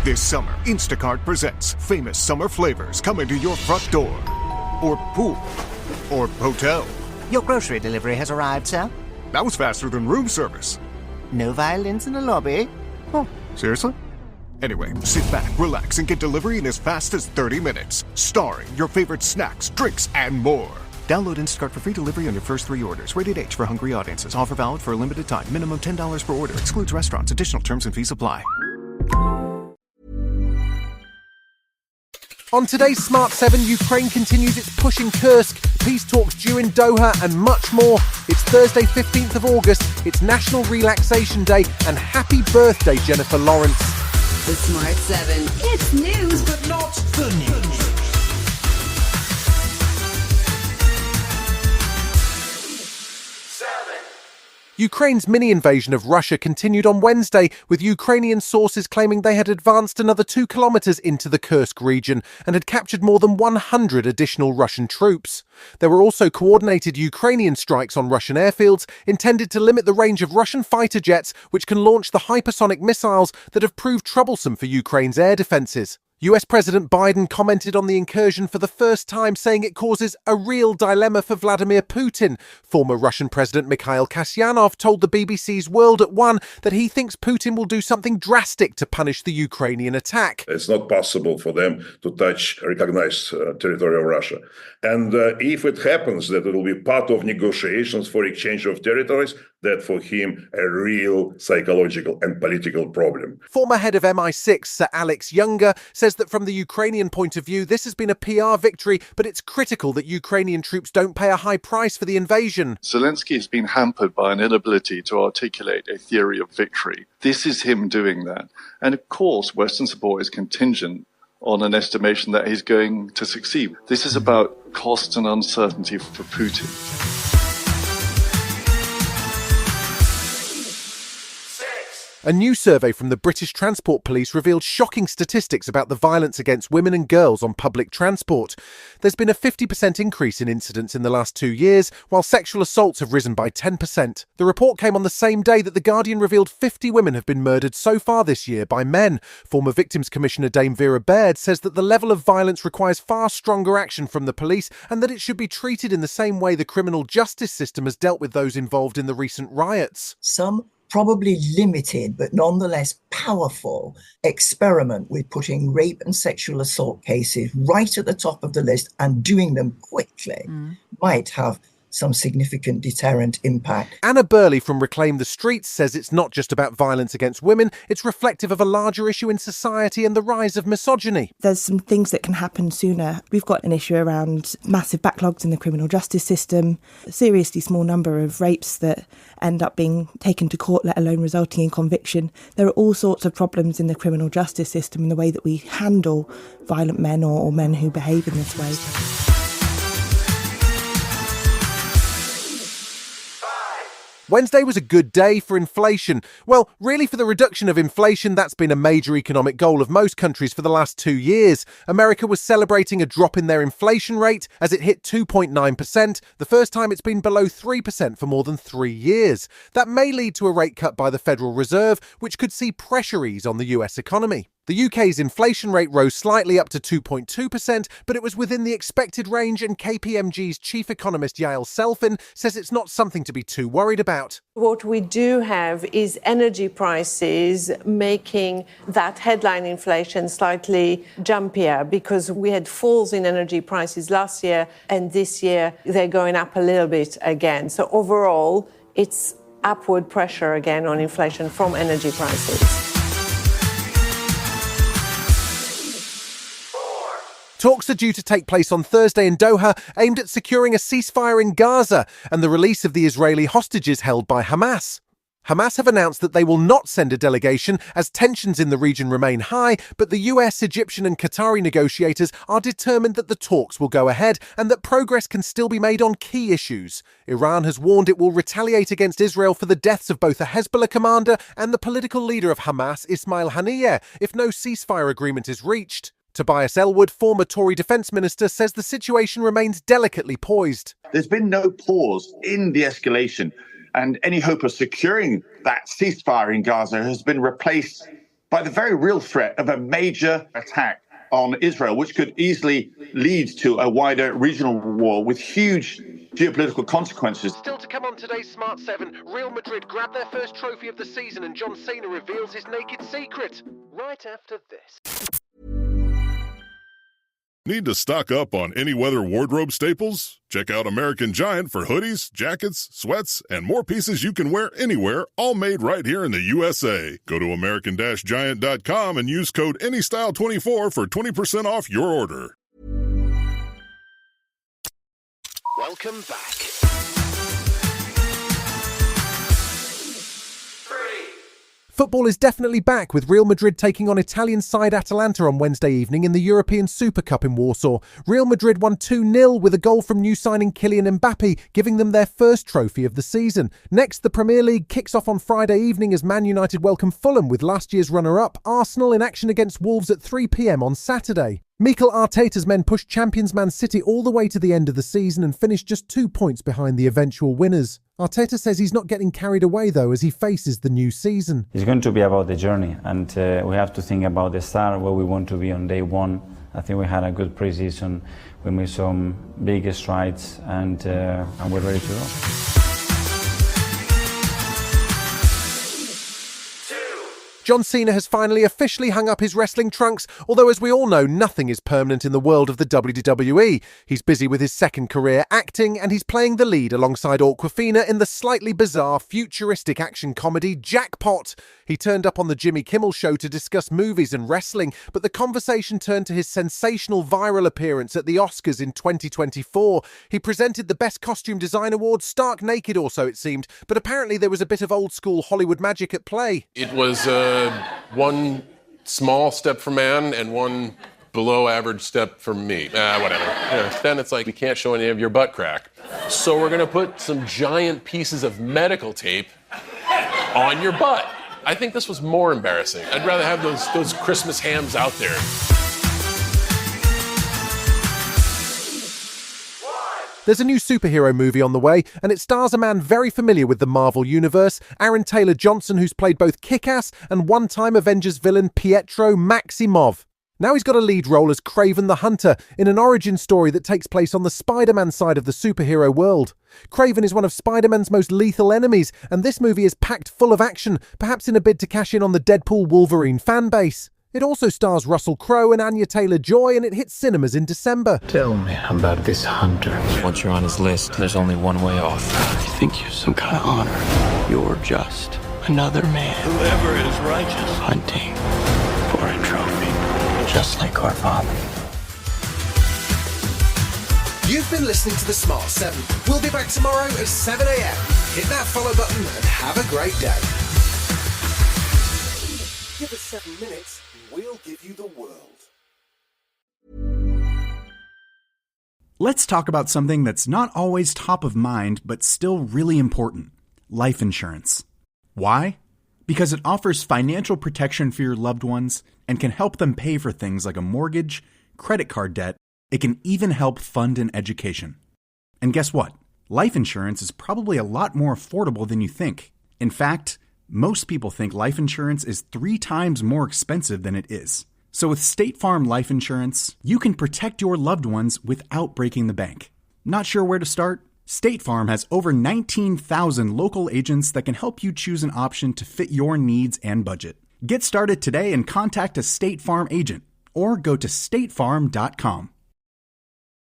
This summer, Instacart presents famous summer flavors coming to your front door. Or pool. Or hotel. Your grocery delivery has arrived, sir. That was faster than room service. No violins in the lobby. Oh, seriously? Anyway, sit back, relax, and get delivery in as fast as 30 minutes. Starring your favorite snacks, drinks, and more. Download Instacart for free delivery on your first 3 orders. Rated H for hungry audiences. Offer valid for a limited time. Minimum $10 per order. Excludes restaurants. Additional terms and fees apply. On today's Smart 7, Ukraine continues its push in Kursk, peace talks due in Doha, and much more. It's Thursday, 15th of August, it's National Relaxation Day, and happy birthday, Jennifer Lawrence. The Smart 7. It's news, but not the news. Ukraine's mini-invasion of Russia continued on Wednesday, with Ukrainian sources claiming they had advanced another 2 kilometres into the Kursk region and had captured more than 100 additional Russian troops. There were also coordinated Ukrainian strikes on Russian airfields intended to limit the range of Russian fighter jets, which can launch the hypersonic missiles that have proved troublesome for Ukraine's air defences. US President Biden commented on the incursion for the first time, saying it causes a real dilemma for Vladimir Putin. Former Russian President Mikhail Kasyanov told the BBC's World at One that he thinks Putin will do something drastic to punish the Ukrainian attack. It's not possible for them to touch recognized territory of Russia. And if it happens that it will be part of negotiations for exchange of territories, that for him a real psychological and political problem. Former head of MI6, Sir Alex Younger, says that from the Ukrainian point of view, this has been a PR victory, but it's critical that Ukrainian troops don't pay a high price for the invasion. Zelensky has been hampered by an inability to articulate a theory of victory. This is him doing that. And of course, Western support is contingent on an estimation that he's going to succeed. This is about cost and uncertainty for Putin. A new survey from the British Transport Police revealed shocking statistics about the violence against women and girls on public transport. There's been a 50% increase in incidents in the last 2 years, while sexual assaults have risen by 10%. The report came on the same day that The Guardian revealed 50 women have been murdered so far this year by men. Former Victims Commissioner Dame Vera Baird says that the level of violence requires far stronger action from the police and that it should be treated in the same way the criminal justice system has dealt with those involved in the recent riots. Some probably limited, but nonetheless powerful experiment with putting rape and sexual assault cases right at the top of the list and doing them quickly might have some significant deterrent impact. Anna Burley from Reclaim the Streets says it's not just about violence against women, it's reflective of a larger issue in society and the rise of misogyny. There's some things that can happen sooner. We've got an issue around massive backlogs in the criminal justice system, a seriously small number of rapes that end up being taken to court, let alone resulting in conviction. There are all sorts of problems in the criminal justice system in the way that we handle violent men or men who behave in this way. Wednesday was a good day for inflation. Well, really for the reduction of inflation, that's been a major economic goal of most countries for the last 2 years. America was celebrating a drop in their inflation rate as it hit 2.9%, the first time it's been below 3% for more than 3 years. That may lead to a rate cut by the Federal Reserve, which could see pressure ease on the US economy. The UK's inflation rate rose slightly up to 2.2%, but it was within the expected range, and KPMG's chief economist Yael Selfin says it's not something to be too worried about. What we do have is energy prices making that headline inflation slightly jumpier, because we had falls in energy prices last year, and this year they're going up a little bit again. So overall, it's upward pressure again on inflation from energy prices. Talks are due to take place on Thursday in Doha, aimed at securing a ceasefire in Gaza and the release of the Israeli hostages held by Hamas. Hamas have announced that they will not send a delegation as tensions in the region remain high, but the US, Egyptian and Qatari negotiators are determined that the talks will go ahead and that progress can still be made on key issues. Iran has warned it will retaliate against Israel for the deaths of both a Hezbollah commander and the political leader of Hamas, Ismail Haniyeh, if no ceasefire agreement is reached. Tobias Ellwood, former Tory Defence Minister, says the situation remains delicately poised. There's been no pause in the escalation, and any hope of securing that ceasefire in Gaza has been replaced by the very real threat of a major attack on Israel, which could easily lead to a wider regional war with huge geopolitical consequences. Still to come on today's Smart 7, Real Madrid grab their first trophy of the season and John Cena reveals his naked secret. Right after this. Need to stock up on any weather wardrobe staples? Check out American Giant for hoodies, jackets, sweats, and more pieces you can wear anywhere, all made right here in the USA. Go to American-Giant.com and use code ANYSTYLE24 for 20% off your order. Welcome back. Football is definitely back, with Real Madrid taking on Italian side Atalanta on Wednesday evening in the European Super Cup in Warsaw. Real Madrid won 2-0 with a goal from new signing Kylian Mbappe, giving them their first trophy of the season. Next, the Premier League kicks off on Friday evening as Man United welcome Fulham with last year's runner-up Arsenal in action against Wolves at 3 p.m. on Saturday. Mikel Arteta's men pushed champions Man City all the way to the end of the season and finished just 2 points behind the eventual winners. Arteta says he's not getting carried away though as he faces the new season. It's going to be about the journey, and we have to think about the start, where we want to be on day one. I think we had a good pre-season. We made some big strides, and we're ready to go. John Cena has finally officially hung up his wrestling trunks, although as we all know, nothing is permanent in the world of the WWE. He's busy with his second career acting, and he's playing the lead alongside Awkwafina in the slightly bizarre, futuristic action comedy Jackpot. He turned up on the Jimmy Kimmel Show to discuss movies and wrestling, but the conversation turned to his sensational viral appearance at the Oscars in 2024. He presented the Best Costume Design Award stark naked, or so it seemed, but apparently there was a bit of old-school Hollywood magic at play. It was one small step for man and one below average step for me. Whatever. Then it's like, we can't show any of your butt crack. So we're going to put some giant pieces of medical tape on your butt. I think this was more embarrassing. I'd rather have those Christmas hams out there. There's a new superhero movie on the way, and it stars a man very familiar with the Marvel Universe, Aaron Taylor-Johnson, who's played both Kick-Ass and one-time Avengers villain Pietro Maximoff. Now he's got a lead role as Kraven the Hunter in an origin story that takes place on the Spider-Man side of the superhero world. Kraven is one of Spider-Man's most lethal enemies, and this movie is packed full of action, perhaps in a bid to cash in on the Deadpool Wolverine fan base. It also stars Russell Crowe and Anya Taylor-Joy, and it hits cinemas in December. Tell me about this hunter. Once you're on his list, there's only one way off. I think you're some kind of honor. You're just another man. Whoever is righteous. Hunting for a trophy. Just like our father. You've been listening to The Smart 7. We'll be back tomorrow at 7 a.m. Hit that follow button and have a great day. Give us 7 minutes. We'll give you the world. Let's talk about something that's not always top of mind, but still really important: life insurance. Why? Because it offers financial protection for your loved ones and can help them pay for things like a mortgage, credit card debt. It can even help fund an education. And guess what? Life insurance is probably a lot more affordable than you think. In fact, most people think life insurance is 3 times more expensive than it is. So with State Farm Life Insurance, you can protect your loved ones without breaking the bank. Not sure where to start? State Farm has over 19,000 local agents that can help you choose an option to fit your needs and budget. Get started today and contact a State Farm agent or go to statefarm.com.